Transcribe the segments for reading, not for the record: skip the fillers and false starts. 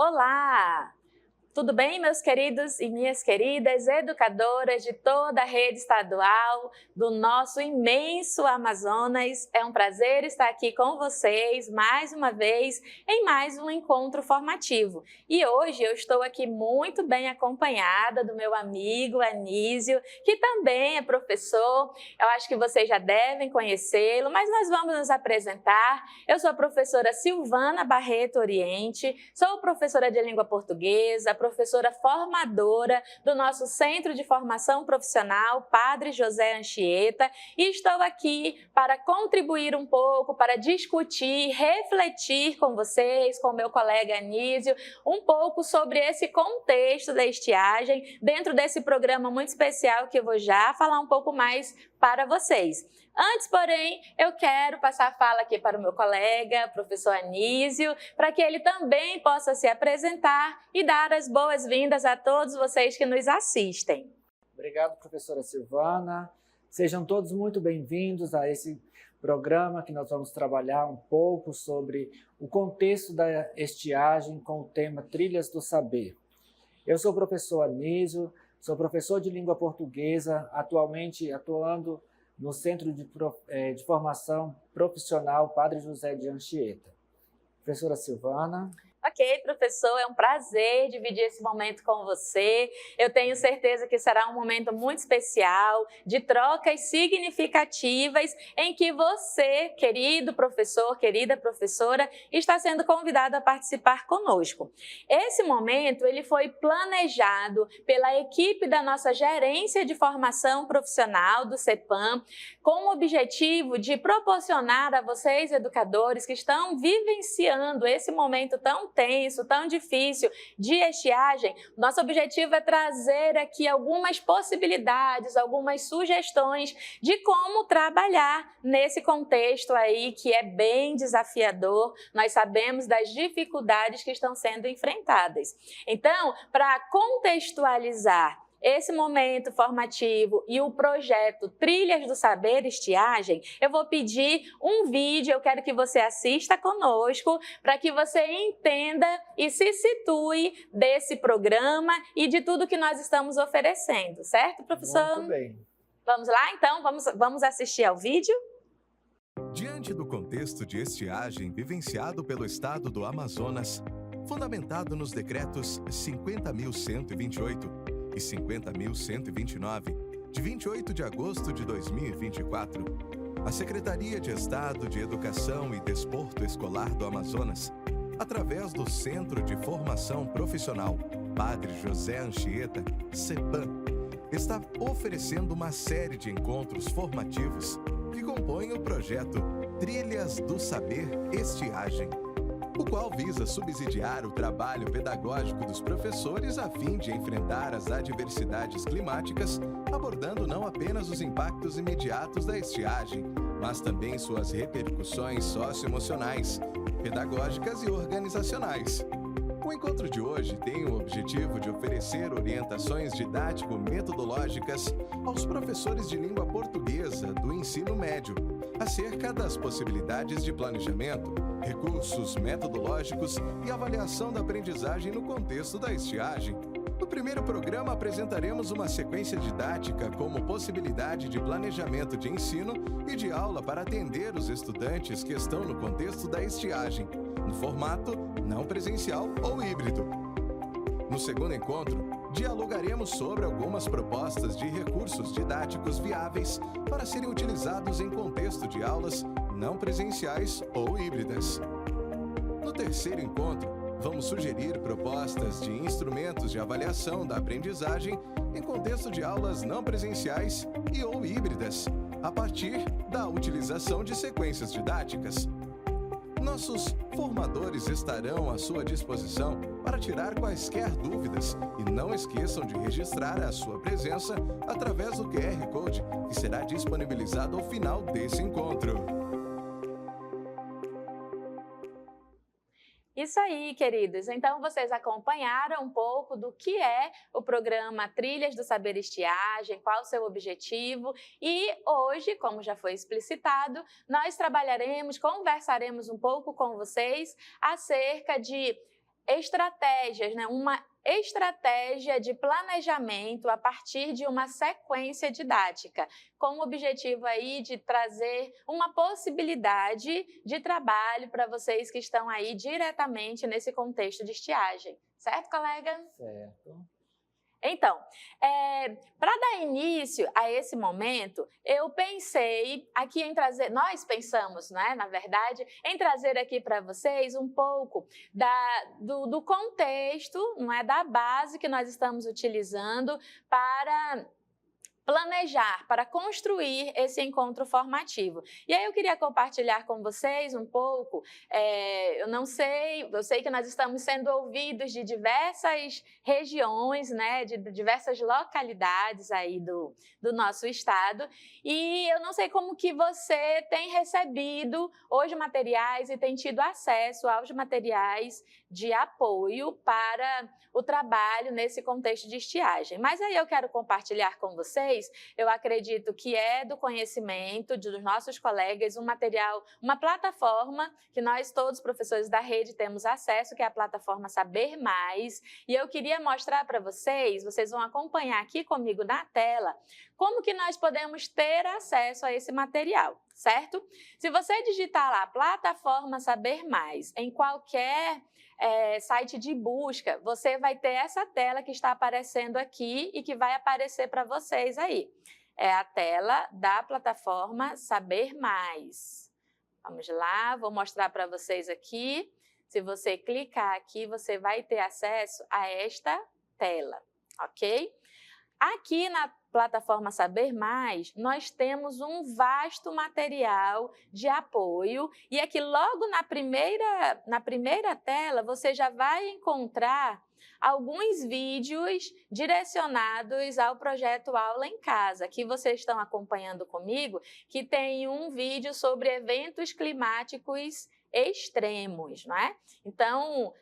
Olá! Tudo bem, meus queridos e minhas queridas educadoras de toda a rede estadual do nosso imenso Amazonas? É um prazer estar aqui com vocês mais uma vez em mais um encontro formativo. E hoje eu estou aqui muito bem acompanhada do meu amigo Anísio, que também é professor. Eu acho que vocês já devem conhecê-lo, mas nós vamos nos apresentar. Eu sou a professora Silvana Barreto Oriente, sou professora de língua portuguesa, professora formadora do nosso Centro de Formação Profissional Padre José Anchieta, e estou aqui para contribuir um pouco, para discutir, refletir com vocês, com meu colega Anísio, um pouco sobre esse contexto da estiagem, dentro desse programa muito especial que eu vou já falar um pouco mais para vocês. Antes, porém, eu quero passar a fala aqui para o meu colega, professor Anísio, para que ele também possa se apresentar e dar as boas-vindas a todos vocês que nos assistem. Obrigado, professora Silvana. Sejam todos muito bem-vindos a esse programa que nós vamos trabalhar um pouco sobre o contexto da estiagem com o tema Trilhas do Saber. Eu sou o professor Anísio, sou professor de língua portuguesa, atualmente atuando no Centro de Formação Profissional Padre José de Anchieta. Professora Silvana. Ok, professor, é um prazer dividir esse momento com você. Eu tenho certeza que será um momento muito especial, de trocas significativas, em que você, querido professor, querida professora, está sendo convidado a participar conosco. Esse momento ele foi planejado pela equipe da nossa Gerência de Formação Profissional do CEPAM, com o objetivo de proporcionar a vocês, educadores, que estão vivenciando esse momento tão tenso, tão difícil de estiagem. Nosso objetivo é trazer aqui algumas possibilidades, algumas sugestões de como trabalhar nesse contexto aí que é bem desafiador. Nós sabemos das dificuldades que estão sendo enfrentadas. Então, para contextualizar esse momento formativo e o projeto Trilhas do Saber Estiagem, eu vou pedir um vídeo, eu quero que você assista conosco, para que você entenda e se situe desse programa e de tudo que nós estamos oferecendo, certo, professor? Muito bem. Vamos lá, então? Vamos assistir ao vídeo? Diante do contexto de estiagem vivenciado pelo estado do Amazonas, fundamentado nos decretos 50.128 e 50.129, de 28 de agosto de 2024, a Secretaria de Estado de Educação e Desporto Escolar do Amazonas, através do Centro de Formação Profissional Padre José Anchieta, CEPAM, está oferecendo uma série de encontros formativos que compõem o projeto Trilhas do Saber Estiagem, o qual visa subsidiar o trabalho pedagógico dos professores a fim de enfrentar as adversidades climáticas, abordando não apenas os impactos imediatos da estiagem, mas também suas repercussões socioemocionais, pedagógicas e organizacionais. O encontro de hoje tem o objetivo de oferecer orientações didático-metodológicas aos professores de língua portuguesa do ensino médio, acerca das possibilidades de planejamento, recursos metodológicos e avaliação da aprendizagem no contexto da estiagem. No primeiro programa, apresentaremos uma sequência didática como possibilidade de planejamento de ensino e de aula para atender os estudantes que estão no contexto da estiagem, no formato não presencial ou híbrido. No segundo encontro, dialogaremos sobre algumas propostas de recursos didáticos viáveis para serem utilizados em contexto de aulas não presenciais ou híbridas. No terceiro encontro, vamos sugerir propostas de instrumentos de avaliação da aprendizagem em contexto de aulas não presenciais e ou híbridas, a partir da utilização de sequências didáticas. Nossos formadores estarão à sua disposição para tirar quaisquer dúvidas e não esqueçam de registrar a sua presença através do QR Code que será disponibilizado ao final desse encontro. Isso aí, queridos. Então, vocês acompanharam um pouco do que é o programa Trilhas do Saber Estiagem, qual o seu objetivo. E hoje, como já foi explicitado, nós conversaremos um pouco com vocês acerca de estratégias, né? Uma estratégia de planejamento a partir de uma sequência didática, com o objetivo aí de trazer uma possibilidade de trabalho para vocês que estão aí diretamente nesse contexto de estiagem. Certo, colega? Certo. Então, para dar início a esse momento, eu pensei aqui em trazer, nós pensamos, né, na verdade, em trazer aqui para vocês um pouco do contexto, não é, da base que nós estamos utilizando para planejar, para construir esse encontro formativo. E aí eu queria compartilhar com vocês um pouco, eu sei que nós estamos sendo ouvidos de diversas regiões, né, de diversas localidades aí do nosso estado, e eu não sei como que você tem recebido hoje materiais e tem tido acesso aos materiais de apoio para o trabalho nesse contexto de estiagem. Mas aí eu quero compartilhar com vocês, eu acredito que é do conhecimento dos nossos colegas, um material, uma plataforma que nós todos, professores da rede, temos acesso, que é a plataforma Saber Mais, e eu queria mostrar para vocês, vocês vão acompanhar aqui comigo na tela, como que nós podemos ter acesso a esse material, certo? Se você digitar lá, plataforma Saber Mais, em qualquer site de busca, você vai ter essa tela que está aparecendo aqui e que vai aparecer para vocês aí. É a tela da plataforma Saber Mais. Vamos lá, vou mostrar para vocês aqui. Se você clicar aqui, você vai ter acesso a esta tela, ok? Aqui na plataforma Saber Mais, nós temos um vasto material de apoio e aqui logo na primeira tela você já vai encontrar alguns vídeos direcionados ao projeto Aula em Casa. Aqui vocês estão acompanhando comigo que tem um vídeo sobre eventos climáticos extremos, não é? Então,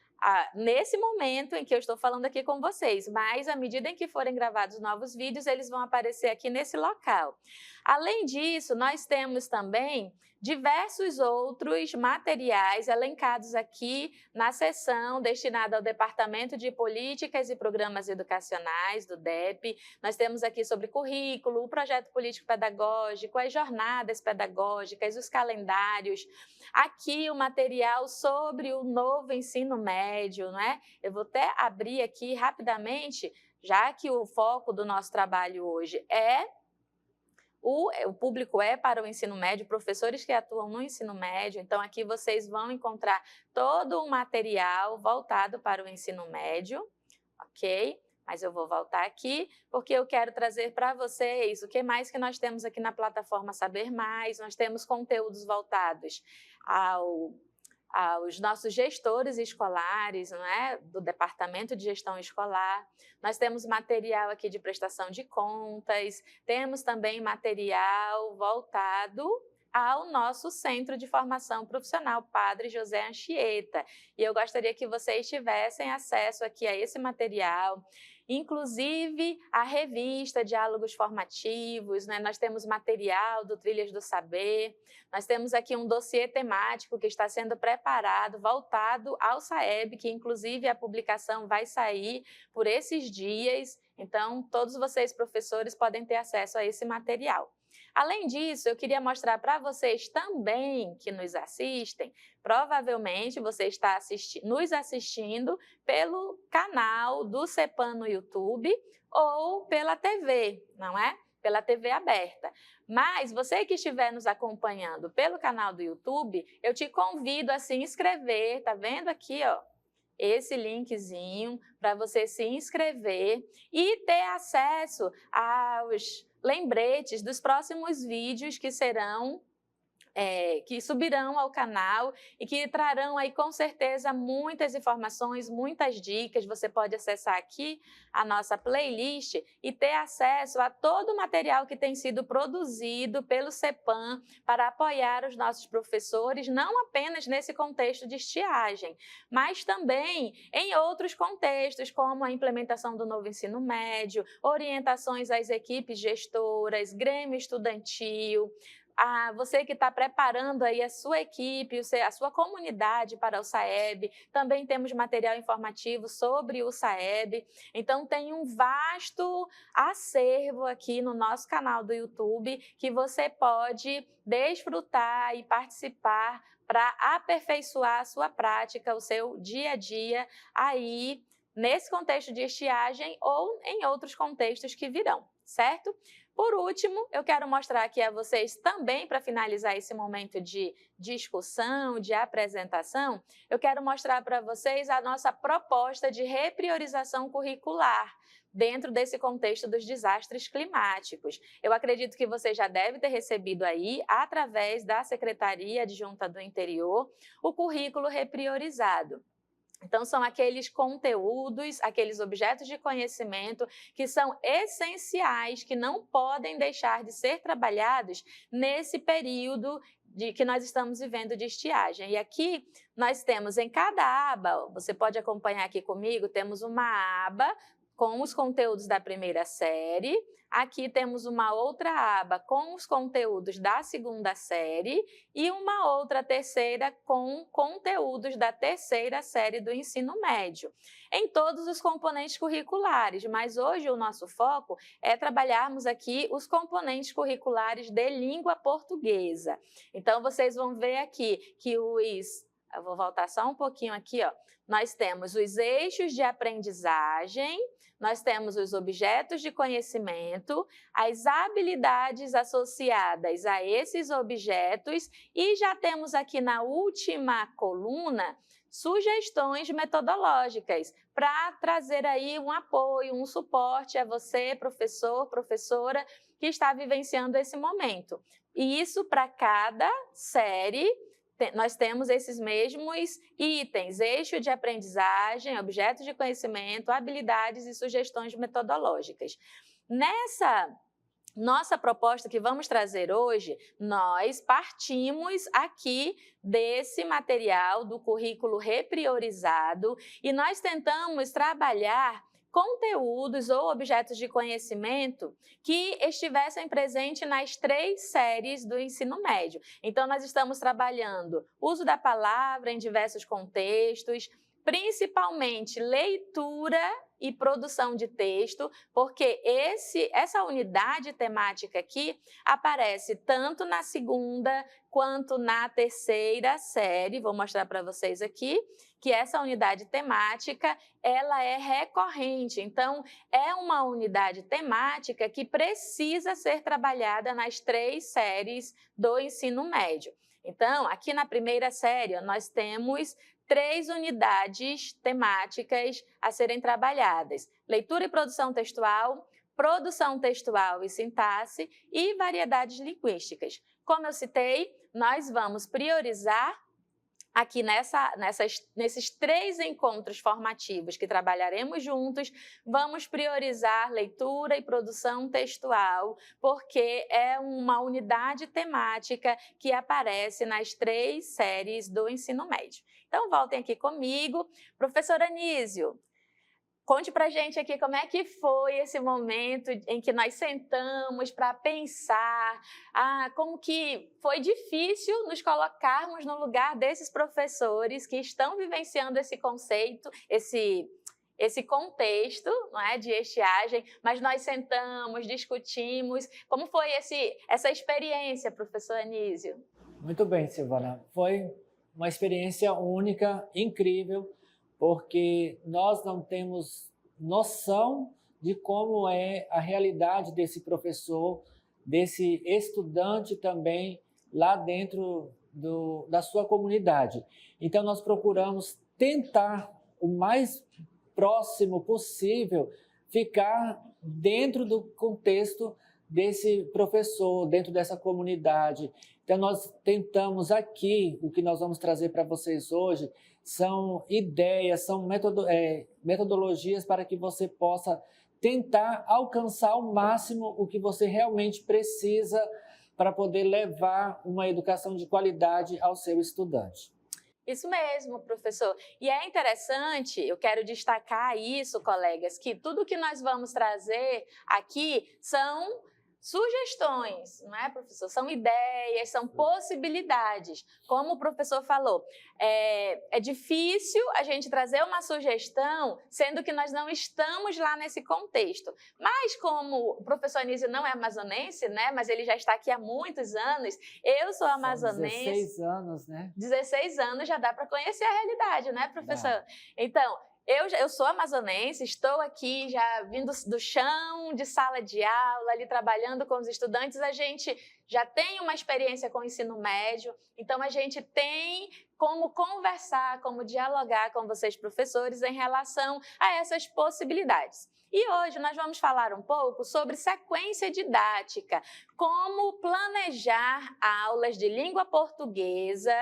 nesse momento em que eu estou falando aqui com vocês, mas à medida em que forem gravados novos vídeos, eles vão aparecer aqui nesse local. Além disso, nós temos também diversos outros materiais elencados aqui na seção destinada ao Departamento de Políticas e Programas Educacionais do DEP. Nós temos aqui sobre currículo, o projeto político-pedagógico, as jornadas pedagógicas, os calendários. Aqui o material sobre o novo ensino médio, não é? Eu vou até abrir aqui rapidamente, já que o foco do nosso trabalho hoje o público é para o ensino médio, professores que atuam no ensino médio, então aqui vocês vão encontrar todo o material voltado para o ensino médio, ok? Mas eu vou voltar aqui, porque eu quero trazer para vocês o que mais que nós temos aqui na plataforma Saber Mais. Nós temos conteúdos voltados aos nossos gestores escolares, não é? Do Departamento de Gestão Escolar. Nós temos material aqui de prestação de contas, temos também material voltado ao nosso Centro de Formação Profissional, Padre José Anchieta. E eu gostaria que vocês tivessem acesso aqui a esse material, inclusive a revista Diálogos Formativos, né? Nós temos material do Trilhas do Saber, nós temos aqui um dossiê temático que está sendo preparado, voltado ao SAEB, que inclusive a publicação vai sair por esses dias, então todos vocês, professores, podem ter acesso a esse material. Além disso, eu queria mostrar para vocês também que nos assistem, provavelmente você está nos assistindo pelo canal do CEPAM no YouTube ou pela TV, não é? Pela TV aberta. Mas você que estiver nos acompanhando pelo canal do YouTube, eu te convido a se inscrever, tá vendo aqui, ó? Esse linkzinho para você se inscrever e ter acesso aos lembretes dos próximos vídeos que subirão ao canal e que trarão aí com certeza muitas informações, muitas dicas. Você pode acessar aqui a nossa playlist e ter acesso a todo o material que tem sido produzido pelo CEPAM para apoiar os nossos professores, não apenas nesse contexto de estiagem, mas também em outros contextos, como a implementação do novo ensino médio, orientações às equipes gestoras, grêmio estudantil, você que está preparando aí a sua equipe, a sua comunidade para o SAEB, também temos material informativo sobre o SAEB. Então, tem um vasto acervo aqui no nosso canal do YouTube que você pode desfrutar e participar para aperfeiçoar a sua prática, o seu dia a dia aí nesse contexto de estiagem ou em outros contextos que virão, certo? Por último, eu quero mostrar aqui a vocês também, para finalizar esse momento de discussão, de apresentação, eu quero mostrar para vocês a nossa proposta de repriorização curricular dentro desse contexto dos desastres climáticos. Eu acredito que você já deve ter recebido aí, através da Secretaria Adjunta do Interior, o currículo repriorizado. Então, são aqueles conteúdos, aqueles objetos de conhecimento que são essenciais, que não podem deixar de ser trabalhados nesse período que nós estamos vivendo de estiagem. E aqui nós temos em cada aba, você pode acompanhar aqui comigo, temos uma aba com os conteúdos da primeira série. Aqui temos uma outra aba com os conteúdos da segunda série e uma outra terceira com conteúdos da terceira série do ensino médio, em todos os componentes curriculares, mas hoje o nosso foco é trabalharmos aqui os componentes curriculares de língua portuguesa. Então, vocês vão ver aqui que eu vou voltar só um pouquinho aqui, ó. Nós temos os eixos de aprendizagem, nós temos os objetos de conhecimento, as habilidades associadas a esses objetos e já temos aqui na última coluna sugestões metodológicas para trazer aí um apoio, um suporte a você, professor, professora, que está vivenciando esse momento. E isso para cada série. Nós temos esses mesmos itens, eixo de aprendizagem, objetos de conhecimento, habilidades e sugestões metodológicas. Nessa nossa proposta que vamos trazer hoje, nós partimos aqui desse material do currículo repriorizado e nós tentamos trabalhar conteúdos ou objetos de conhecimento que estivessem presentes nas 3 séries do ensino médio. Então, nós estamos trabalhando uso da palavra em diversos contextos, principalmente leitura e produção de texto, porque essa unidade temática aqui aparece tanto na segunda quanto na terceira série. Vou mostrar para vocês aqui que essa unidade temática ela é recorrente, então é uma unidade temática que precisa ser trabalhada nas 3 séries do ensino médio. Então, aqui na primeira série, nós temos 3 unidades temáticas a serem trabalhadas: leitura e produção textual e sintaxe e variedades linguísticas. Como eu citei, nós vamos priorizar aqui nesses 3 encontros formativos que trabalharemos juntos, vamos priorizar leitura e produção textual, porque é uma unidade temática que aparece nas 3 séries do ensino médio. Então, voltem aqui comigo. Professor Anísio, conte pra gente aqui como é que foi esse momento em que nós sentamos para pensar, como que foi difícil nos colocarmos no lugar desses professores que estão vivenciando esse conceito, esse contexto, não é, de estiagem, mas nós sentamos, discutimos. Como foi essa experiência, professor Anísio? Muito bem, Silvana. Foi uma experiência única, incrível, porque nós não temos noção de como é a realidade desse professor, desse estudante também lá dentro da sua comunidade. Então, nós procuramos tentar o mais próximo possível ficar dentro do contexto desse professor, dentro dessa comunidade. Então, nós tentamos aqui, o que nós vamos trazer para vocês hoje, são ideias, são metodologias para que você possa tentar alcançar ao máximo o que você realmente precisa para poder levar uma educação de qualidade ao seu estudante. Isso mesmo, professor. E é interessante, eu quero destacar isso, colegas, que tudo que nós vamos trazer aqui são sugestões, não é, professor? São ideias, são possibilidades. Como o professor falou, é difícil a gente trazer uma sugestão, sendo que nós não estamos lá nesse contexto. Mas como o professor Anísio não é amazonense, né, mas ele já está aqui há muitos anos, eu sou amazonense. São 16 anos, né? 16 anos já dá para conhecer a realidade, né, professor? Então, eu sou amazonense, estou aqui já vindo do chão de sala de aula, ali trabalhando com os estudantes, a gente já tem uma experiência com o ensino médio, então a gente tem como conversar, como dialogar com vocês, professores, em relação a essas possibilidades. E hoje nós vamos falar um pouco sobre sequência didática, como planejar aulas de língua portuguesa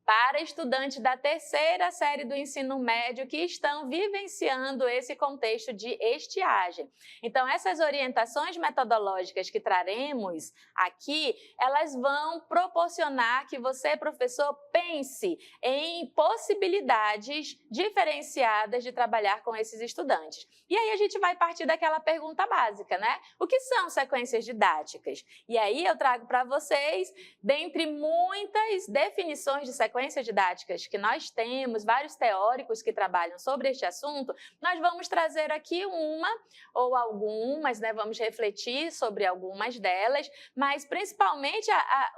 para estudantes da terceira série do ensino médio que estão vivenciando esse contexto de estiagem. Então, essas orientações metodológicas que traremos aqui, elas vão proporcionar que você, professor, pense em possibilidades diferenciadas de trabalhar com esses estudantes. E aí a gente vai partir daquela pergunta básica, né? O que são sequências didáticas? E aí eu trago para vocês, dentre muitas definições de sequências didáticas que nós temos, vários teóricos que trabalham sobre este assunto, nós vamos trazer aqui uma ou algumas, né? Vamos refletir sobre algumas delas, mas principalmente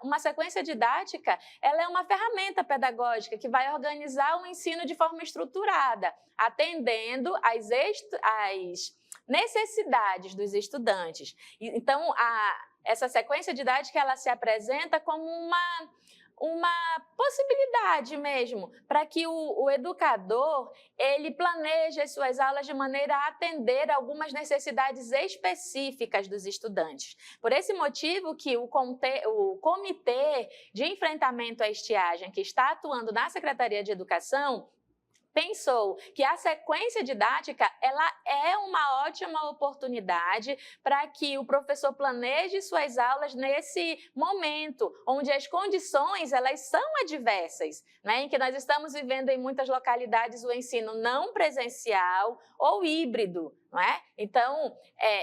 uma sequência didática, ela é uma ferramenta pedagógica que vai organizar o ensino de forma estruturada, atendendo às necessidades dos estudantes. Então, essa sequência didática ela se apresenta como uma possibilidade mesmo, para que o educador ele planeje as suas aulas de maneira a atender algumas necessidades específicas dos estudantes. Por esse motivo que o Comitê de Enfrentamento à Estiagem, que está atuando na Secretaria de Educação, pensou que a sequência didática ela é uma ótima oportunidade para que o professor planeje suas aulas nesse momento, onde as condições elas são adversas, né? Em que nós estamos vivendo em muitas localidades o ensino não presencial ou híbrido, não é? Então,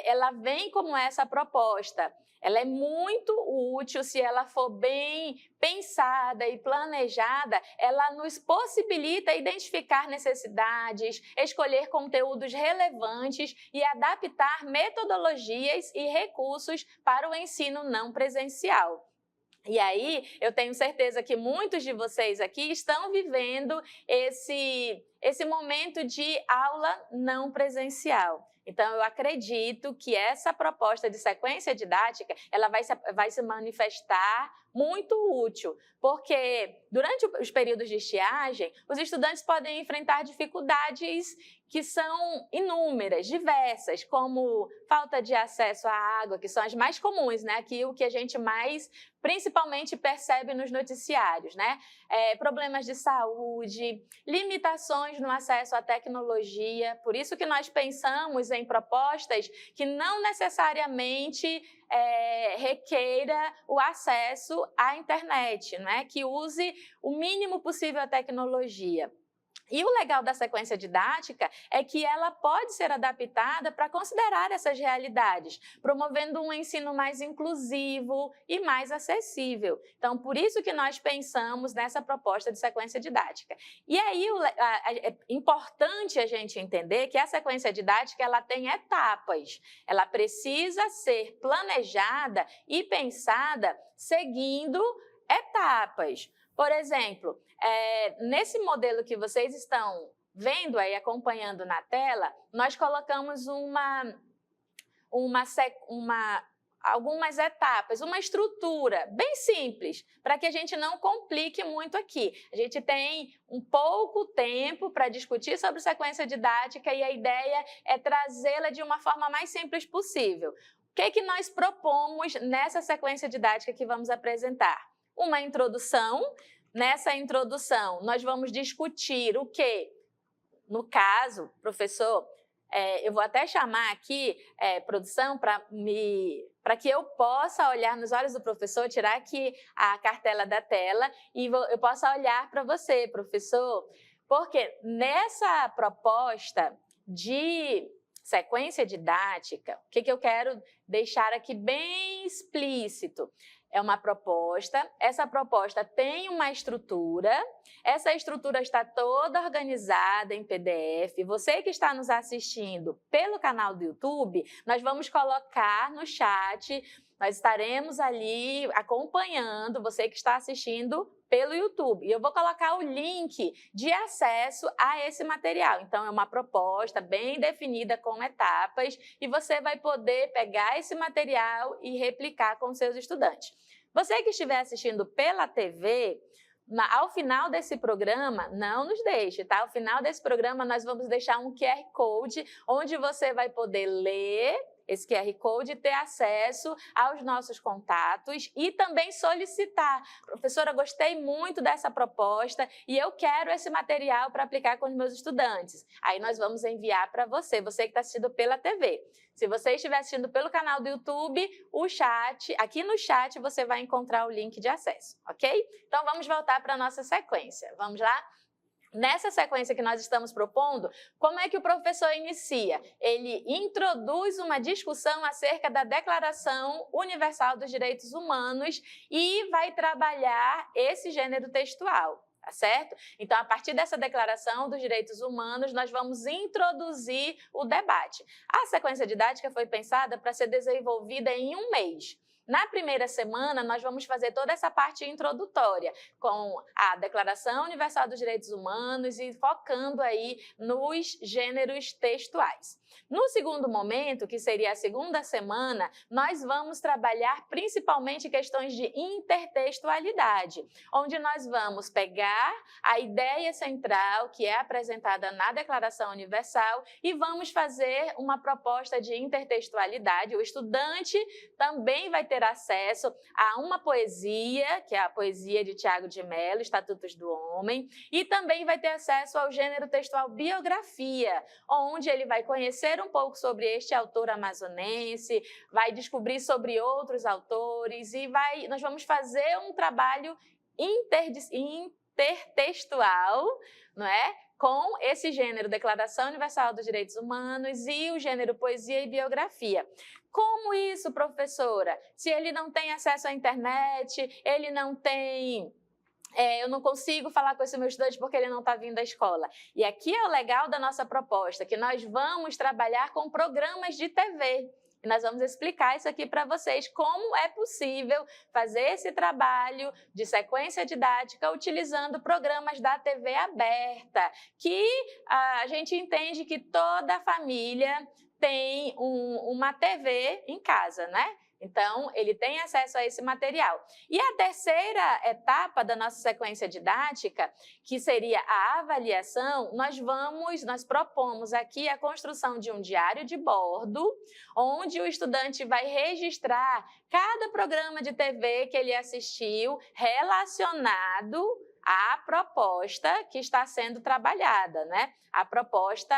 ela vem como essa proposta. Ela é muito útil se ela for bem pensada e planejada, ela nos possibilita identificar necessidades, escolher conteúdos relevantes e adaptar metodologias e recursos para o ensino não presencial. E aí, eu tenho certeza que muitos de vocês aqui estão vivendo esse momento de aula não presencial. Então, eu acredito que essa proposta de sequência didática, ela vai se manifestar muito útil, porque durante os períodos de estiagem, os estudantes podem enfrentar dificuldades que são inúmeras, diversas, como falta de acesso à água, que são as mais comuns, né? Aqui o que a gente mais, principalmente, percebe nos noticiários, né? Problemas de saúde, limitações no acesso à tecnologia, por isso que nós pensamos em propostas que não necessariamente requeira o acesso à internet, né? Que use o mínimo possível a tecnologia. E o legal da sequência didática é que ela pode ser adaptada para considerar essas realidades, promovendo um ensino mais inclusivo e mais acessível. Então, por isso que nós pensamos nessa proposta de sequência didática. E aí, é importante a gente entender que a sequência didática ela tem etapas. Ela precisa ser planejada e pensada seguindo etapas. Por exemplo, nesse modelo que vocês estão vendo aí, acompanhando na tela, nós colocamos algumas etapas, uma estrutura bem simples, para que a gente não complique muito aqui. A gente tem um pouco tempo para discutir sobre sequência didática e a ideia é trazê-la de uma forma mais simples possível. O que é que nós propomos nessa sequência didática que vamos apresentar? Uma introdução. Nessa introdução, nós vamos discutir o quê? No caso, professor, eu vou até chamar aqui, produção, para que eu possa olhar nos olhos do professor, tirar aqui a cartela da tela e eu possa olhar para você, professor, porque nessa proposta de sequência didática, o que eu quero deixar aqui bem explícito? É uma proposta, essa proposta tem uma estrutura, essa estrutura está toda organizada em PDF. Você que está nos assistindo pelo canal do YouTube, nós vamos colocar no chat, nós estaremos ali acompanhando você que está assistindo pelo YouTube. E eu vou colocar o link de acesso a esse material. Então, é uma proposta bem definida com etapas e você vai poder pegar esse material e replicar com seus estudantes. Você que estiver assistindo pela TV, ao final desse programa, não nos deixe, tá? Ao final desse programa, nós vamos deixar um QR Code onde você vai poder ler esse QR Code e ter acesso aos nossos contatos e também solicitar. Professora, gostei muito dessa proposta e eu quero esse material para aplicar com os meus estudantes. Aí nós vamos enviar para você que está assistindo pela TV. Se você estiver assistindo pelo canal do YouTube, o chat, aqui no chat você vai encontrar o link de acesso, ok? Então vamos voltar para a nossa sequência. Vamos lá? Nessa sequência que nós estamos propondo, como é que o professor inicia? Ele introduz uma discussão acerca da Declaração Universal dos Direitos Humanos e vai trabalhar esse gênero textual. Tá certo? Então, a partir dessa Declaração dos Direitos Humanos, nós vamos introduzir o debate. A sequência didática foi pensada para ser desenvolvida em um mês. Na primeira semana, nós vamos fazer toda essa parte introdutória, com a Declaração Universal dos Direitos Humanos e focando aí nos gêneros textuais. No segundo momento, que seria a segunda semana, nós vamos trabalhar principalmente questões de intertextualidade, onde nós vamos pegar a ideia central que é apresentada na Declaração Universal e vamos fazer uma proposta de intertextualidade. O estudante também vai ter acesso a uma poesia, que é a poesia de Tiago de Mello, Estatutos do Homem, e também vai ter acesso ao gênero textual biografia, onde ele vai conhecer um pouco sobre este autor amazonense, vai descobrir sobre outros autores e nós vamos fazer um trabalho intertextual, não é? Com esse gênero Declaração Universal dos Direitos Humanos e o gênero poesia e biografia. Como isso, professora? Se ele não tem acesso à internet, ele não tem... eu não consigo falar com esse meu estudante porque ele não está vindo à escola. E aqui é o legal da nossa proposta, que nós vamos trabalhar com programas de TV. E nós vamos explicar isso aqui para vocês, como é possível fazer esse trabalho de sequência didática utilizando programas da TV aberta, que a gente entende que toda família tem uma TV em casa, né? Então, ele tem acesso a esse material. E a terceira etapa da nossa sequência didática, que seria a avaliação, nós propomos aqui a construção de um diário de bordo, onde o estudante vai registrar cada programa de TV que ele assistiu relacionado à proposta que está sendo trabalhada, né? A proposta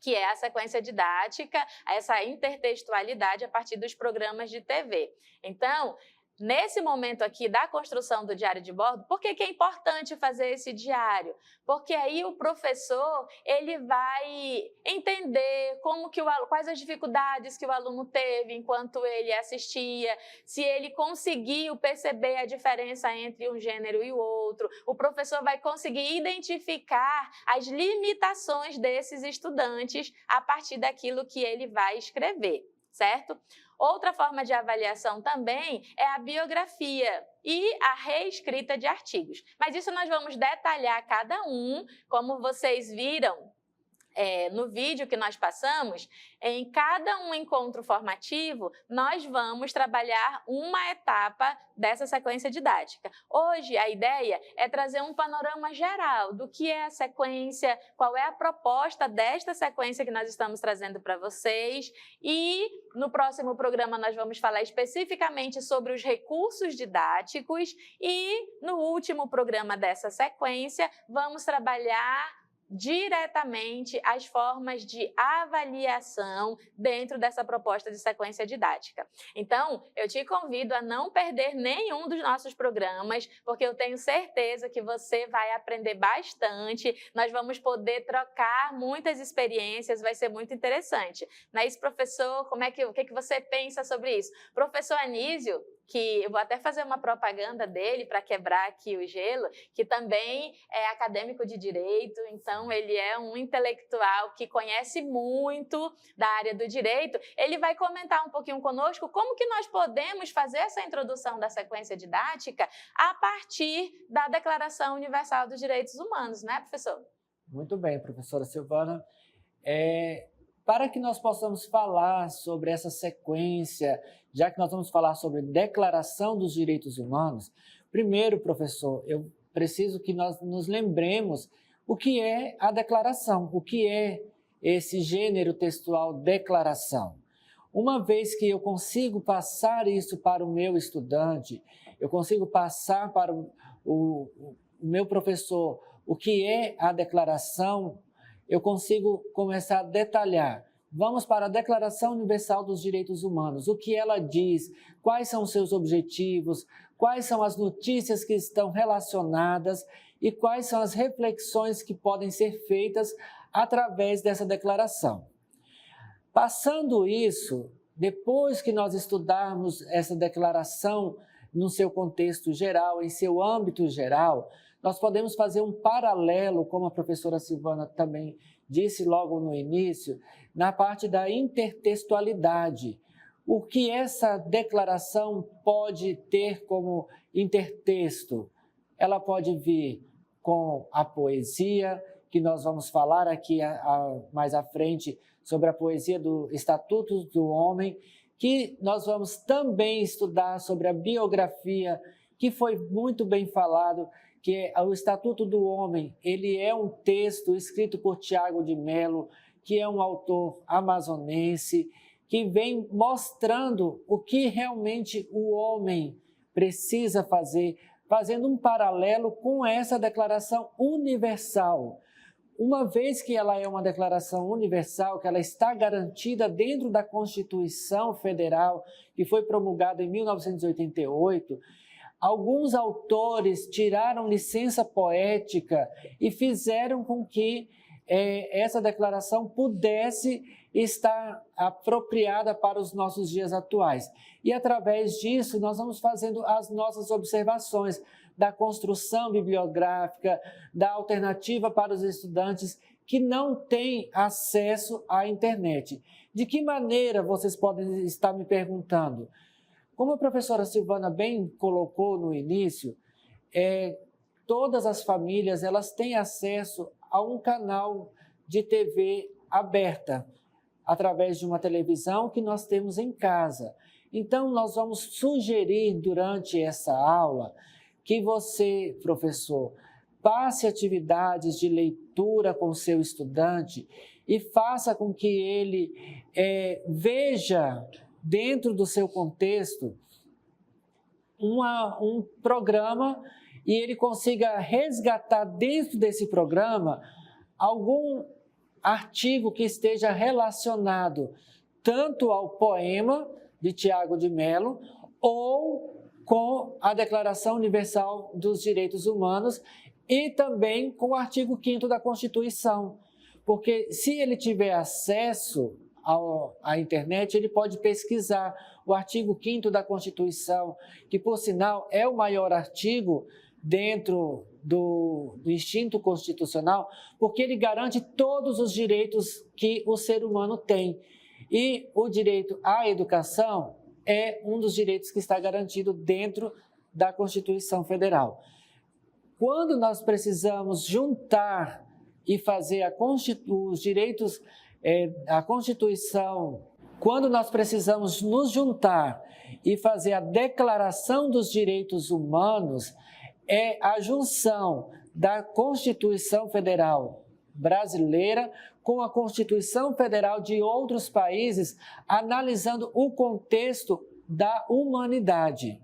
que é a sequência didática, essa intertextualidade a partir dos programas de TV. Então, nesse momento aqui da construção do diário de bordo, por que é importante fazer esse diário? Porque aí o professor ele vai entender quais as dificuldades que o aluno teve enquanto ele assistia, se ele conseguiu perceber a diferença entre um gênero e o outro. O professor vai conseguir identificar as limitações desses estudantes a partir daquilo que ele vai escrever, certo? Outra forma de avaliação também é a biografia e a reescrita de artigos. Mas isso nós vamos detalhar cada um, como vocês viram no vídeo que nós passamos. Em cada um encontro formativo, nós vamos trabalhar uma etapa dessa sequência didática. Hoje, a ideia é trazer um panorama geral do que é a sequência, qual é a proposta desta sequência que nós estamos trazendo para vocês. E no próximo programa nós vamos falar especificamente sobre os recursos didáticos e no último programa dessa sequência vamos trabalhar diretamente as formas de avaliação dentro dessa proposta de sequência didática. Então, eu te convido a não perder nenhum dos nossos programas, porque eu tenho certeza que você vai aprender bastante, nós vamos poder trocar muitas experiências, vai ser muito interessante. Não é isso, professor? O que você pensa sobre isso? Professor Anísio, que eu vou até fazer uma propaganda dele para quebrar aqui o gelo, que também é acadêmico de direito, então ele é um intelectual que conhece muito da área do direito. Ele vai comentar um pouquinho conosco como que nós podemos fazer essa introdução da sequência didática a partir da Declaração Universal dos Direitos Humanos, né, professor? Muito bem, professora Silvana. Para que nós possamos falar sobre essa sequência, já que nós vamos falar sobre Declaração dos Direitos Humanos, primeiro, professor, eu preciso que nós nos lembremos o que é a declaração, o que é esse gênero textual declaração. Uma vez que eu consigo passar isso para o meu estudante, eu consigo passar para o meu professor o que é a declaração, eu consigo começar a detalhar. Vamos para a Declaração Universal dos Direitos Humanos. O que ela diz, quais são os seus objetivos, quais são as notícias que estão relacionadas e quais são as reflexões que podem ser feitas através dessa declaração. Passando isso, depois que nós estudarmos essa declaração no seu contexto geral, em seu âmbito geral, nós podemos fazer um paralelo, como a professora Silvana também disse logo no início, na parte da intertextualidade. O que essa declaração pode ter como intertexto? Ela pode vir com a poesia, que nós vamos falar aqui mais à frente sobre a poesia do Estatuto do Homem, que nós vamos também estudar sobre a biografia, que foi muito bem falado, que o Estatuto do Homem, ele é um texto escrito por Tiago de Mello, que é um autor amazonense, que vem mostrando o que realmente o homem precisa fazer, fazendo um paralelo com essa Declaração Universal. Uma vez que ela é uma declaração universal, que ela está garantida dentro da Constituição Federal, que foi promulgada em 1988, alguns autores tiraram licença poética e fizeram com que essa declaração pudesse estar apropriada para os nossos dias atuais. E através disso, nós vamos fazendo as nossas observações da construção bibliográfica, da alternativa para os estudantes que não têm acesso à internet. De que maneira, vocês podem estar me perguntando? Como a professora Silvana bem colocou no início, todas as famílias elas têm acesso a um canal de TV aberta, através de uma televisão que nós temos em casa. Então, nós vamos sugerir durante essa aula que você, professor, passe atividades de leitura com o seu estudante e faça com que ele veja dentro do seu contexto um programa e ele consiga resgatar dentro desse programa algum artigo que esteja relacionado tanto ao poema de Tiago de Mello ou com a Declaração Universal dos Direitos Humanos e também com o artigo 5º da Constituição. Porque se ele tiver acesso à internet, ele pode pesquisar o artigo 5º da Constituição, que, por sinal, é o maior artigo dentro do instinto constitucional, porque ele garante todos os direitos que o ser humano tem. E o direito à educação é um dos direitos que está garantido dentro da Constituição Federal. Quando nós precisamos juntar e fazer os direitos, a Constituição, quando nós precisamos nos juntar e fazer a Declaração dos Direitos Humanos, é a junção da Constituição Federal brasileira com a Constituição Federal de outros países, analisando o contexto da humanidade.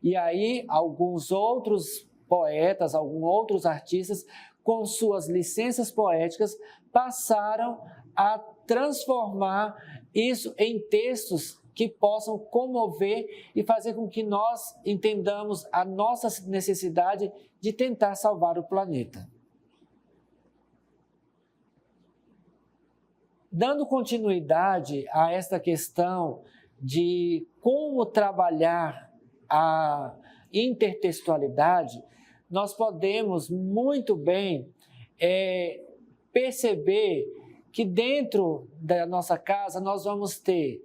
E aí, alguns outros poetas, alguns outros artistas com suas licenças poéticas, passaram a transformar isso em textos que possam comover e fazer com que nós entendamos a nossa necessidade de tentar salvar o planeta. Dando continuidade a esta questão de como trabalhar a intertextualidade, nós podemos muito bem perceber que dentro da nossa casa nós vamos ter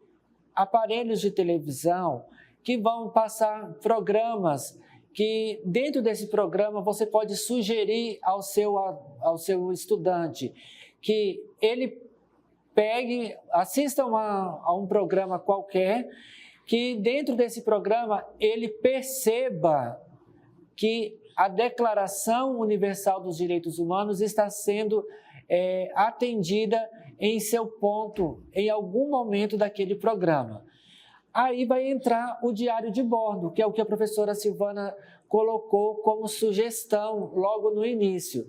aparelhos de televisão que vão passar programas que dentro desse programa você pode sugerir ao seu estudante que ele assista a um programa qualquer, que dentro desse programa ele perceba que a Declaração Universal dos Direitos Humanos está sendo atendida em seu ponto, em algum momento daquele programa. Aí vai entrar o diário de bordo, que é o que a professora Silvana colocou como sugestão logo no início.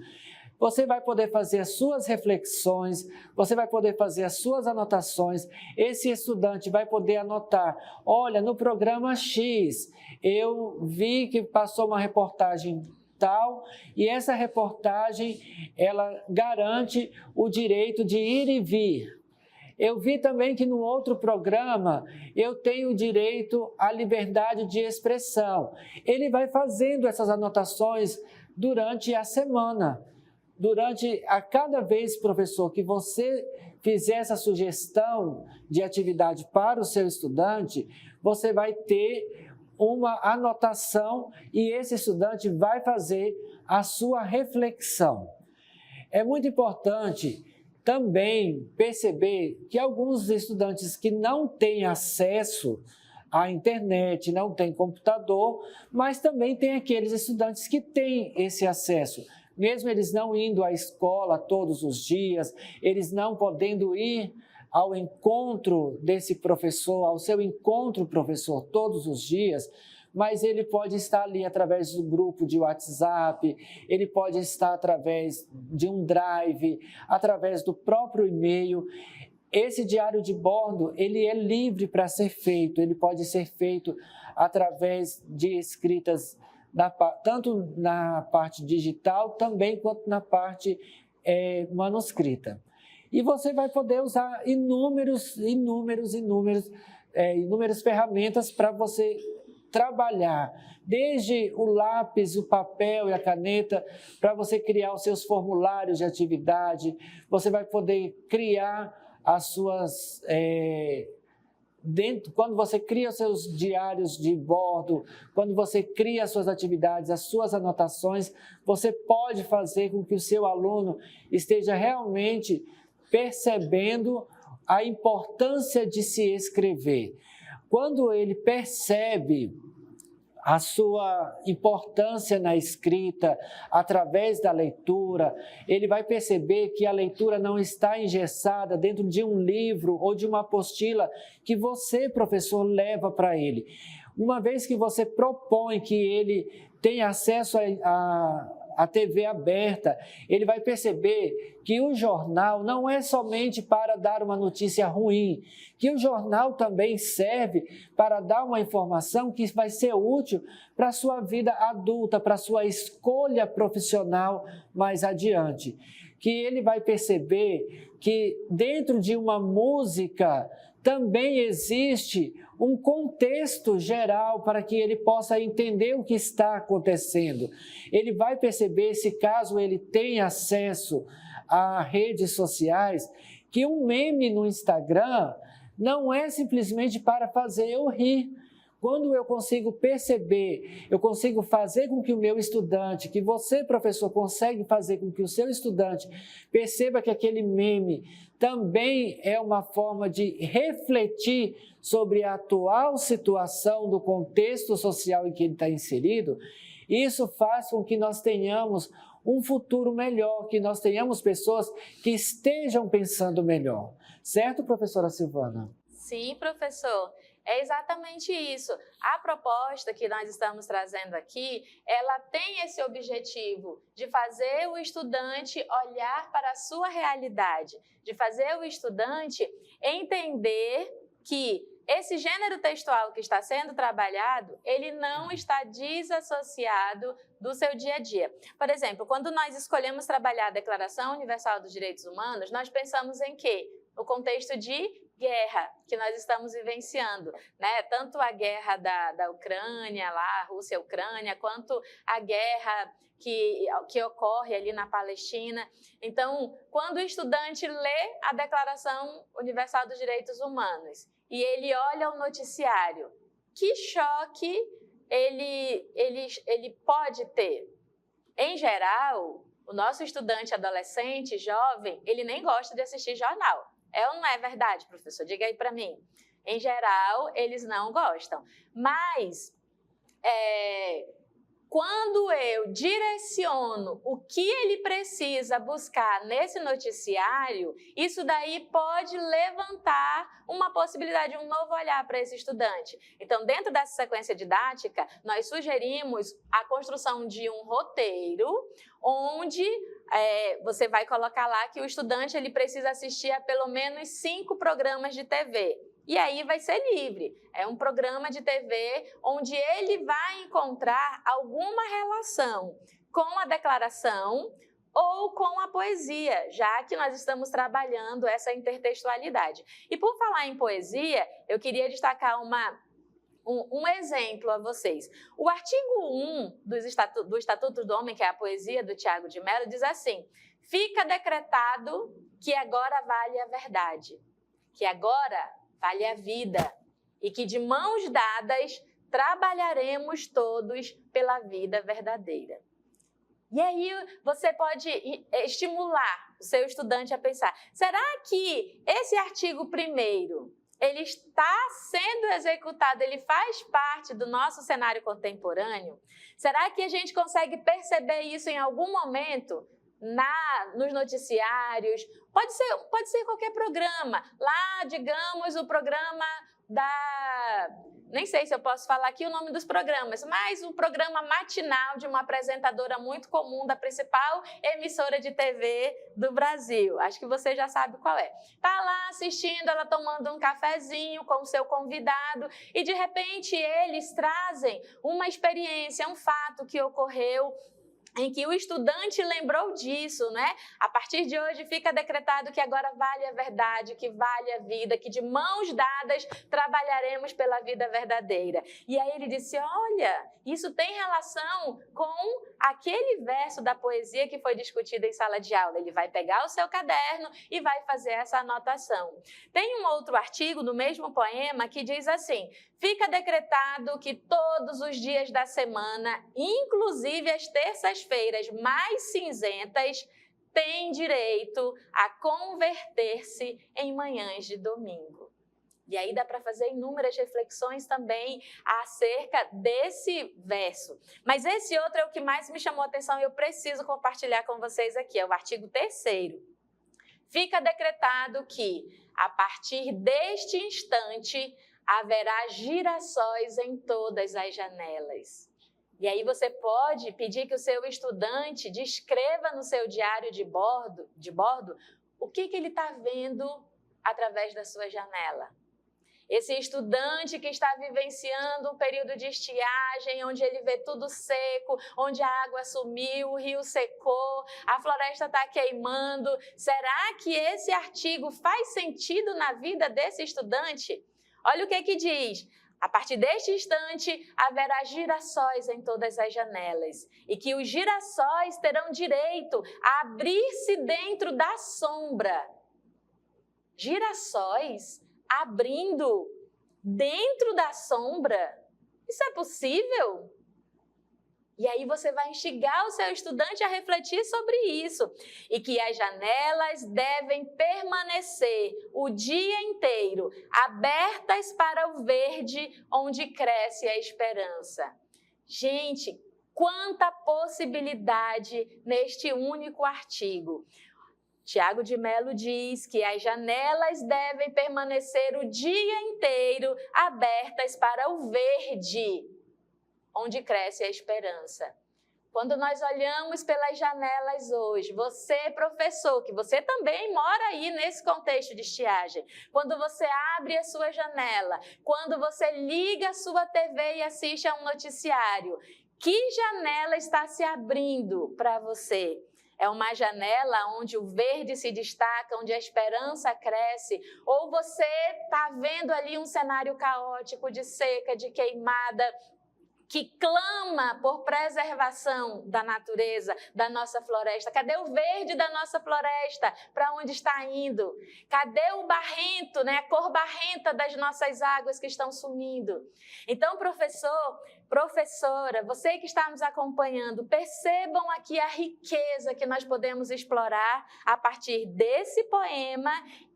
Você vai poder fazer as suas reflexões, você vai poder fazer as suas anotações. Esse estudante vai poder anotar, olha, no programa X, eu vi que passou uma reportagem tal, e essa reportagem, ela garante o direito de ir e vir. Eu vi também que no outro programa eu tenho direito à liberdade de expressão. Ele vai fazendo essas anotações durante a semana. A cada vez, professor, que você fizer essa sugestão de atividade para o seu estudante, você vai ter uma anotação e esse estudante vai fazer a sua reflexão. É muito importante também perceber que alguns estudantes que não têm acesso à internet, não têm computador, mas também tem aqueles estudantes que têm esse acesso. Mesmo eles não indo à escola todos os dias, eles não podendo ir ao encontro desse professor, ao seu encontro professor todos os dias, mas ele pode estar ali através do grupo de WhatsApp, ele pode estar através de um drive, através do próprio e-mail. Esse diário de bordo, ele é livre para ser feito, ele pode ser feito através de escritas tanto na parte digital também quanto na parte manuscrita. E você vai poder usar inúmeras ferramentas para você trabalhar, desde o lápis, o papel e a caneta, para você criar os seus formulários de atividade, você vai poder criar as suas... quando você cria os seus diários de bordo, quando você cria as suas atividades, as suas anotações, você pode fazer com que o seu aluno esteja realmente percebendo a importância de se escrever. Quando ele percebe a sua importância na escrita, através da leitura, ele vai perceber que a leitura não está engessada dentro de um livro ou de uma apostila que você, professor, leva para ele. Uma vez que você propõe que ele tenha acesso a TV aberta, ele vai perceber que o jornal não é somente para dar uma notícia ruim, que o jornal também serve para dar uma informação que vai ser útil para a sua vida adulta, para a sua escolha profissional mais adiante. Que ele vai perceber que dentro de uma música também existe um contexto geral para que ele possa entender o que está acontecendo. Ele vai perceber, se caso ele tenha acesso a redes sociais, que um meme no Instagram não é simplesmente para fazer eu rir. Quando eu consigo perceber, eu consigo fazer com que o meu estudante, que você, professor, consegue fazer com que o seu estudante perceba que aquele meme também é uma forma de refletir sobre a atual situação do contexto social em que ele está inserido, isso faz com que nós tenhamos um futuro melhor, que nós tenhamos pessoas que estejam pensando melhor. Certo, professora Silvana? Sim, professor. É exatamente isso. A proposta que nós estamos trazendo aqui, ela tem esse objetivo de fazer o estudante olhar para a sua realidade, de fazer o estudante entender que esse gênero textual que está sendo trabalhado, ele não está desassociado do seu dia a dia. Por exemplo, quando nós escolhemos trabalhar a Declaração Universal dos Direitos Humanos, nós pensamos em quê? No contexto de guerra que nós estamos vivenciando, né? Tanto a guerra da Ucrânia, lá, Rússia-Ucrânia, quanto a guerra que ocorre ali na Palestina. Então, quando o estudante lê a Declaração Universal dos Direitos Humanos e ele olha o noticiário, que choque ele pode ter? Em geral, o nosso estudante adolescente, jovem, ele nem gosta de assistir jornal. É ou não é verdade, professor? Diga aí para mim. Em geral, eles não gostam. Mas, quando eu direciono o que ele precisa buscar nesse noticiário, isso daí pode levantar uma possibilidade, um novo olhar para esse estudante. Então, dentro dessa sequência didática, nós sugerimos a construção de um roteiro onde você vai colocar lá que o estudante ele precisa assistir a pelo menos 5 programas de TV. E aí vai ser livre. É um programa de TV onde ele vai encontrar alguma relação com a declaração ou com a poesia, já que nós estamos trabalhando essa intertextualidade. E por falar em poesia, eu queria destacar um exemplo a vocês. O artigo 1 do Estatuto do Homem, que é a poesia do Tiago de Mello, diz assim: fica decretado que agora vale a verdade, que agora vale a vida, e que de mãos dadas trabalharemos todos pela vida verdadeira. E aí você pode estimular o seu estudante a pensar, será que esse artigo 1º, ele está sendo executado, ele faz parte do nosso cenário contemporâneo? Será que a gente consegue perceber isso em algum momento nos noticiários? Pode ser qualquer programa. Lá, digamos, o programa nem sei se eu posso falar aqui o nome dos programas, mas o programa matinal de uma apresentadora muito comum da principal emissora de TV do Brasil. Acho que você já sabe qual é. Tá lá assistindo, ela tomando um cafezinho com o seu convidado e, de repente, eles trazem uma experiência, um fato que ocorreu em que o estudante lembrou disso, né? A partir de hoje fica decretado que agora vale a verdade, que vale a vida, que de mãos dadas trabalharemos pela vida verdadeira. E aí ele disse, olha, isso tem relação com aquele verso da poesia que foi discutido em sala de aula. Ele vai pegar o seu caderno e vai fazer essa anotação. Tem um outro artigo no mesmo poema que diz assim: fica decretado que todos os dias da semana, inclusive as terças-feiras mais cinzentas, têm direito a converter-se em manhãs de domingo. E aí dá para fazer inúmeras reflexões também acerca desse verso. Mas esse outro é o que mais me chamou a atenção e eu preciso compartilhar com vocês aqui, é o artigo 3º. Fica decretado que, a partir deste instante, haverá girassóis em todas as janelas. E aí você pode pedir que o seu estudante descreva no seu diário de bordo o que ele está vendo através da sua janela. Esse estudante que está vivenciando um período de estiagem, onde ele vê tudo seco, onde a água sumiu, o rio secou, a floresta está queimando. Será que esse artigo faz sentido na vida desse estudante? Olha o que diz. A partir deste instante, haverá girassóis em todas as janelas e que os girassóis terão direito a abrir-se dentro da sombra. Girassóis abrindo dentro da sombra? Isso é possível? E aí você vai instigar o seu estudante a refletir sobre isso. E que as janelas devem permanecer o dia inteiro abertas para o verde onde cresce a esperança. Gente, quanta possibilidade neste único artigo. Tiago de Mello diz que as janelas devem permanecer o dia inteiro abertas para o verde, onde cresce a esperança. Quando nós olhamos pelas janelas hoje, você, professor, que você também mora aí nesse contexto de estiagem, quando você abre a sua janela, quando você liga a sua TV e assiste a um noticiário, que janela está se abrindo para você? É uma janela onde o verde se destaca, onde a esperança cresce? Ou você está vendo ali um cenário caótico de seca, de queimada, que clama por preservação da natureza, da nossa floresta? Cadê o verde da nossa floresta? Para onde está indo? Cadê o barrento, né? A cor barrenta das nossas águas que estão sumindo? Então, professor, professora, você que está nos acompanhando, percebam aqui a riqueza que nós podemos explorar a partir desse poema,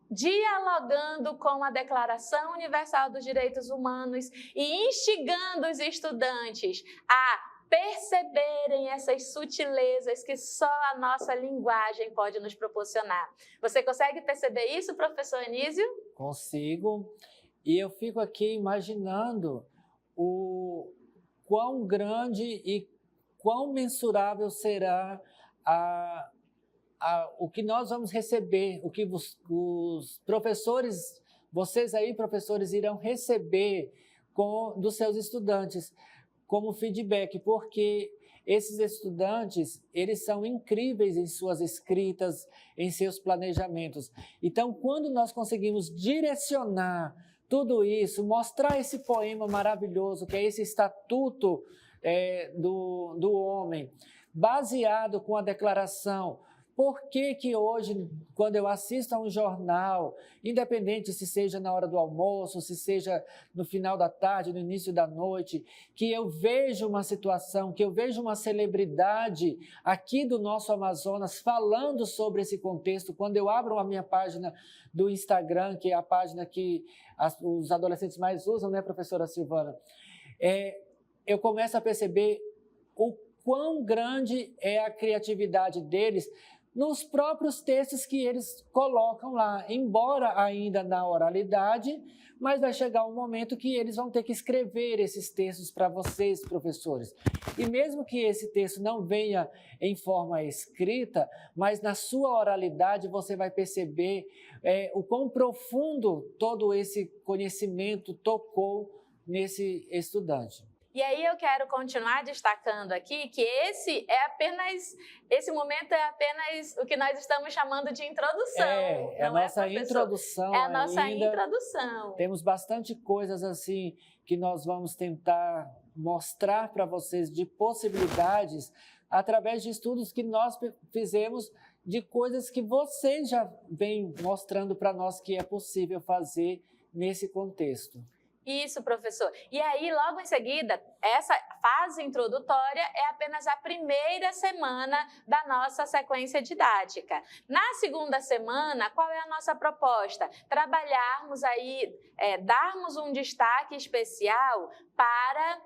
dialogando com a Declaração Universal dos Direitos Humanos e instigando os estudantes a perceberem essas sutilezas que só a nossa linguagem pode nos proporcionar. Você consegue perceber isso, professor Anísio? Consigo. E eu fico aqui imaginando o quão grande e quão mensurável será o que nós vamos receber, o que os professores, vocês aí, professores, irão receber dos seus estudantes como feedback, porque esses estudantes, eles são incríveis em suas escritas, em seus planejamentos. Então, quando nós conseguimos direcionar tudo isso, mostrar esse poema maravilhoso, que é esse estatuto do homem, baseado com a declaração. Por que hoje, quando eu assisto a um jornal, independente se seja na hora do almoço, se seja no final da tarde, no início da noite, que eu vejo uma situação, que eu vejo uma celebridade aqui do nosso Amazonas falando sobre esse contexto, quando eu abro a minha página do Instagram, que é a página que os adolescentes mais usam, né, professora Silvana? Eu começo a perceber o quão grande é a criatividade deles nos próprios textos que eles colocam lá, embora ainda na oralidade, mas vai chegar um momento que eles vão ter que escrever esses textos para vocês, professores. E mesmo que esse texto não venha em forma escrita, mas na sua oralidade você vai perceber o quão profundo todo esse conhecimento tocou nesse estudante. E aí eu quero continuar destacando aqui que esse momento é apenas o que nós estamos chamando de introdução. É a nossa introdução. É a nossa introdução. Temos bastante coisas assim que nós vamos tentar mostrar para vocês de possibilidades através de estudos que nós fizemos, de coisas que vocês já vêm mostrando para nós que é possível fazer nesse contexto. Isso, professor. E aí, logo em seguida, essa fase introdutória é apenas a primeira semana da nossa sequência didática. Na segunda semana, qual é a nossa proposta? Trabalharmos aí, darmos um destaque especial para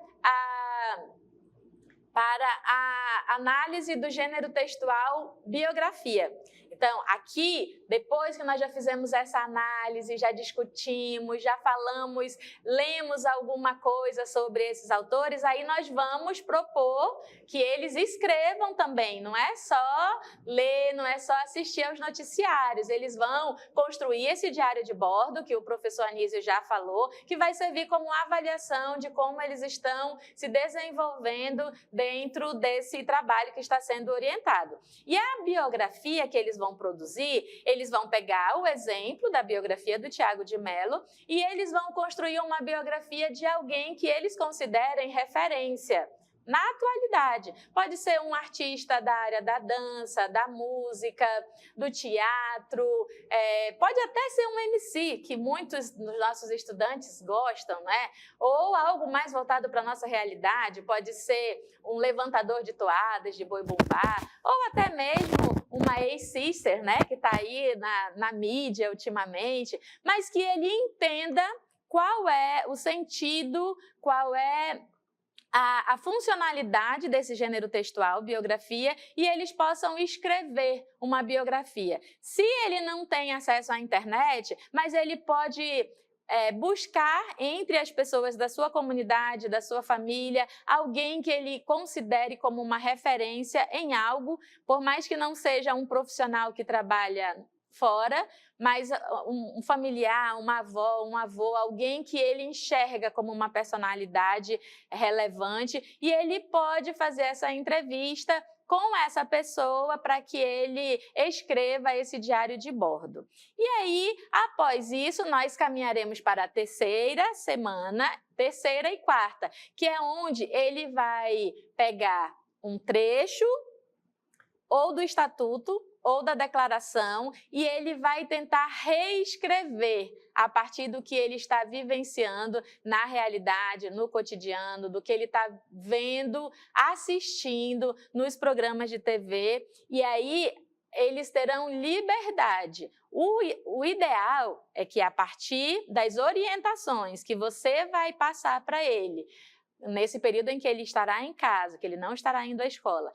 a análise do gênero textual biografia. Então, aqui, depois que nós já fizemos essa análise, já discutimos, já falamos, lemos alguma coisa sobre esses autores, aí nós vamos propor que eles escrevam também, não é só ler, não é só assistir aos noticiários, eles vão construir esse diário de bordo, que o professor Anísio já falou, que vai servir como avaliação de como eles estão se desenvolvendo dentro desse trabalho que está sendo orientado. E a biografia que eles vão produzir, eles vão pegar o exemplo da biografia do Tiago de Mello e eles vão construir uma biografia de alguém que eles considerem referência na atualidade. Pode ser um artista da área da dança, da música, do teatro, pode até ser um MC, que muitos dos nossos estudantes gostam, né? Ou algo mais voltado para a nossa realidade, pode ser um levantador de toadas, de boi-bumbá, ou até mesmo uma ex-sister, né? Que está aí na mídia ultimamente, mas que ele entenda qual é o sentido, qual é a funcionalidade desse gênero textual, biografia, e eles possam escrever uma biografia. Se ele não tem acesso à internet, mas ele pode buscar entre as pessoas da sua comunidade, da sua família, alguém que ele considere como uma referência em algo, por mais que não seja um profissional que trabalha fora, mas um familiar, uma avó, um avô, alguém que ele enxerga como uma personalidade relevante, e ele pode fazer essa entrevista com essa pessoa para que ele escreva esse diário de bordo. E aí, após isso, nós caminharemos para a terceira semana, terceira e quarta, que é onde ele vai pegar um trecho ou do estatuto ou da declaração, e ele vai tentar reescrever a partir do que ele está vivenciando na realidade, no cotidiano, do que ele está vendo, assistindo nos programas de TV, e aí eles terão liberdade. O ideal é que, a partir das orientações que você vai passar para ele, nesse período em que ele estará em casa, que ele não estará indo à escola,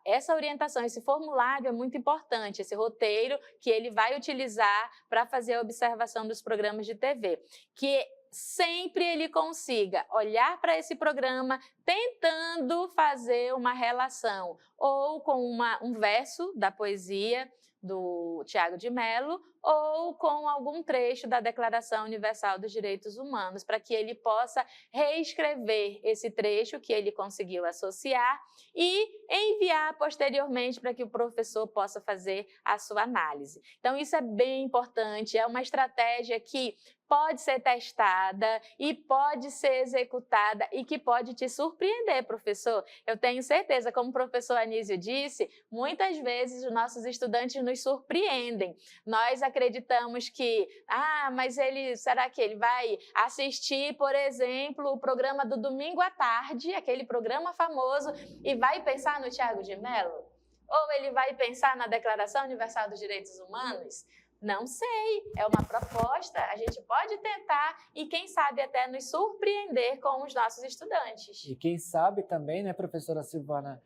essa orientação, esse formulário é muito importante, esse roteiro que ele vai utilizar para fazer a observação dos programas de TV, que sempre ele consiga olhar para esse programa tentando fazer uma relação, ou com um verso da poesia do Tiago de Mello, ou com algum trecho da Declaração Universal dos Direitos Humanos, para que ele possa reescrever esse trecho que ele conseguiu associar e enviar posteriormente para que o professor possa fazer a sua análise. Então, isso é bem importante, é uma estratégia que pode ser testada e pode ser executada e que pode te surpreender, professor. Eu tenho certeza, como o professor Anísio disse, muitas vezes os nossos estudantes nos surpreendem. Nós acreditamos que, mas será que ele vai assistir, por exemplo, o programa do domingo à tarde, aquele programa famoso, e vai pensar no Tiago de Mello? Ou ele vai pensar na Declaração Universal dos Direitos Humanos? Não sei, é uma proposta, a gente pode tentar e quem sabe até nos surpreender com os nossos estudantes. E quem sabe também, né, professora Silvana,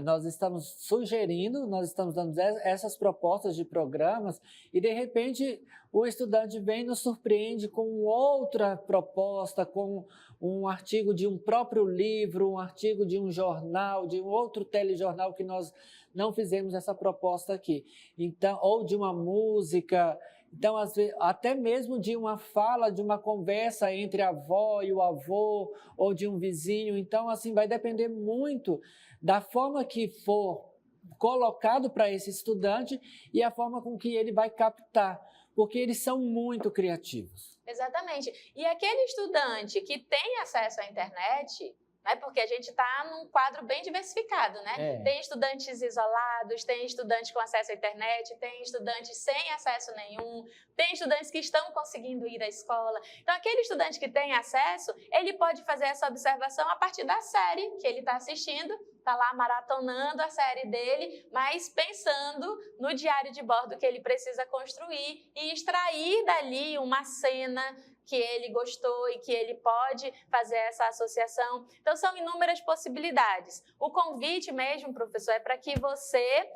nós estamos sugerindo, nós estamos dando essas propostas de programas e, de repente, o estudante vem e nos surpreende com outra proposta, com um artigo de um próprio livro, um artigo de um jornal, de um outro telejornal que nós não fizemos essa proposta aqui. Então, ou de uma música. Então, às vezes, até mesmo de uma fala, de uma conversa entre a avó e o avô, ou de um vizinho. Então, assim, vai depender muito da forma que for colocado para esse estudante e a forma com que ele vai captar, porque eles são muito criativos. Exatamente. E aquele estudante que tem acesso à internet, né, porque a gente está num quadro bem diversificado, né? Tem estudantes isolados, tem estudantes com acesso à internet, tem estudantes sem acesso nenhum, tem estudantes que estão conseguindo ir à escola. Então, aquele estudante que tem acesso, ele pode fazer essa observação a partir da série que ele está assistindo, está lá maratonando a série dele, mas pensando no diário de bordo que ele precisa construir e extrair dali uma cena que ele gostou e que ele pode fazer essa associação. Então, são inúmeras possibilidades. O convite mesmo, professor, é para que você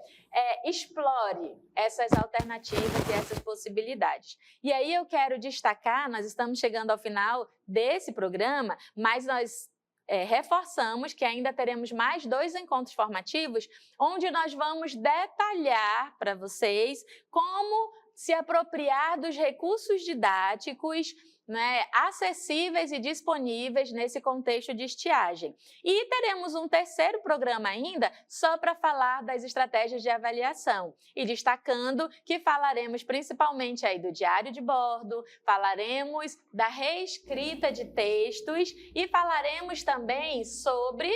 explore essas alternativas e essas possibilidades. E aí eu quero destacar, nós estamos chegando ao final desse programa, mas nós reforçamos que ainda teremos mais 2 encontros formativos, onde nós vamos detalhar para vocês como se apropriar dos recursos didáticos, né, acessíveis e disponíveis nesse contexto de estiagem. E teremos um terceiro programa ainda só para falar das estratégias de avaliação. E destacando que falaremos principalmente aí do diário de bordo, falaremos da reescrita de textos e falaremos também sobre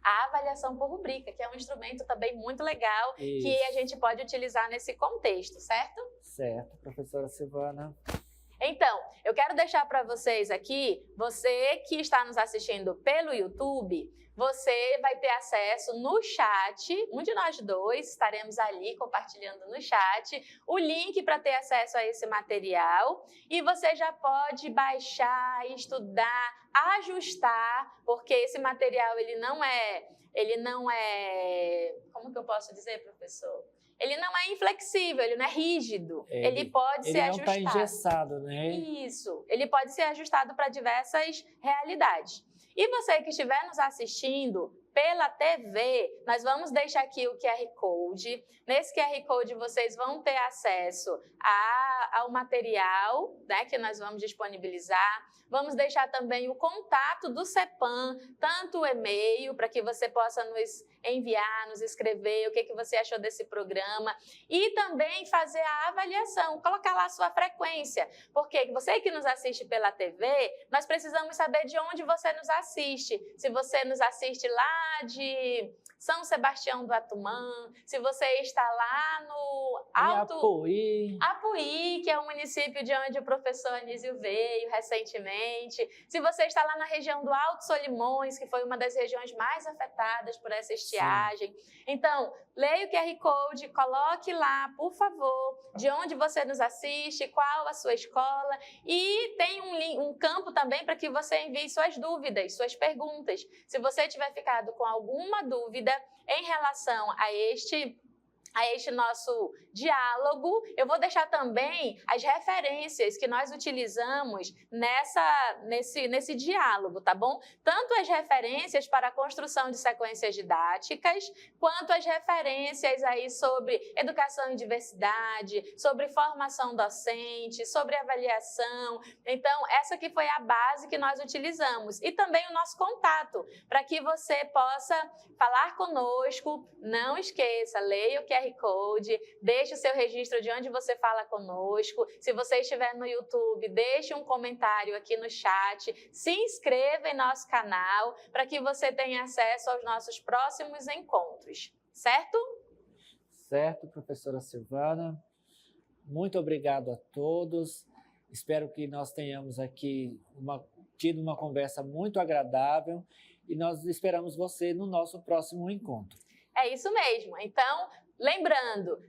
a avaliação por rubrica, que é um instrumento também muito legal. Isso. Que a gente pode utilizar nesse contexto, certo? Certo, professora Silvana. Então, eu quero deixar para vocês aqui, você que está nos assistindo pelo YouTube, você vai ter acesso no chat, um de nós dois estaremos ali compartilhando no chat, o link para ter acesso a esse material e você já pode baixar, estudar, ajustar, porque esse material ele não é, como que eu posso dizer, professor? Ele não é inflexível, ele não é rígido, ele pode ser ajustado. Ele não está engessado, né? Isso, ele pode ser ajustado para diversas realidades. E você que estiver nos assistindo pela TV, nós vamos deixar aqui o QR Code. Nesse QR Code vocês vão ter acesso ao material, né, que nós vamos disponibilizar. Vamos deixar também o contato do CEPAM, tanto o e-mail, para que você possa nos enviar, nos escrever o que você achou desse programa e também fazer a avaliação, colocar lá a sua frequência, porque você que nos assiste pela TV, nós precisamos saber de onde você nos assiste, se você nos assiste lá de São Sebastião do Atumã, se você está lá no Apuí, que é o município de onde o professor Anísio veio recentemente, se você está lá na região do Alto Solimões, que foi uma das regiões mais afetadas por essa estiagem. Sim. Então, leia o QR Code, coloque lá, por favor, de onde você nos assiste, qual a sua escola e tem um campo também para que você envie suas dúvidas, suas perguntas. Se você tiver ficado com alguma dúvida em relação a este nosso diálogo, eu vou deixar também as referências que nós utilizamos nesse diálogo, tá bom? Tanto as referências para a construção de sequências didáticas, quanto as referências aí sobre educação em diversidade, sobre formação docente, sobre avaliação. Então, essa aqui foi a base que nós utilizamos. E também o nosso contato, para que você possa falar conosco. Não esqueça, leia o QR Code, deixe o seu registro de onde você fala conosco. Se você estiver no YouTube, deixe um comentário aqui no chat, se inscreva em nosso canal para que você tenha acesso aos nossos próximos encontros, certo? Certo, professora Silvana. Muito obrigado a todos. Espero que nós tenhamos aqui tido uma conversa muito agradável e nós esperamos você no nosso próximo encontro. É isso mesmo. Então, lembrando,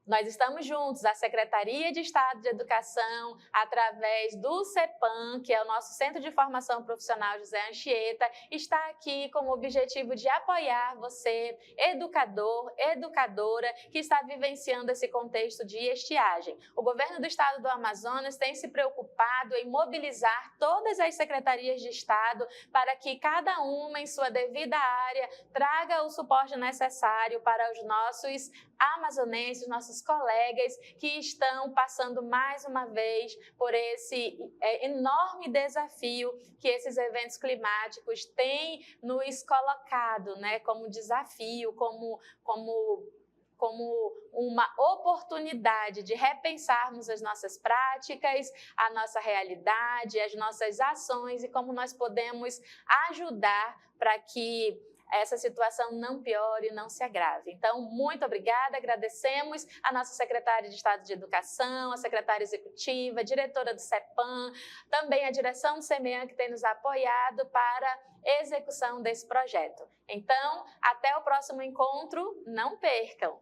nós estamos juntos, a Secretaria de Estado de Educação, através do CEPAM, que é o nosso Centro de Formação Profissional José Anchieta, está aqui com o objetivo de apoiar você, educador, educadora, que está vivenciando esse contexto de estiagem. O governo do Estado do Amazonas tem se preocupado em mobilizar todas as secretarias de Estado para que cada uma, em sua devida área, traga o suporte necessário para os nossos amazonenses, nossos colegas que estão passando mais uma vez por esse enorme desafio que esses eventos climáticos têm nos colocado, né, como desafio, como uma oportunidade de repensarmos as nossas práticas, a nossa realidade, as nossas ações e como nós podemos ajudar para que essa situação não piore, não se agrave. Então, muito obrigada, agradecemos a nossa secretária de Estado de Educação, a secretária executiva, a diretora do CEPAM, também a direção do CEMEAN que tem nos apoiado para a execução desse projeto. Então, até o próximo encontro, não percam!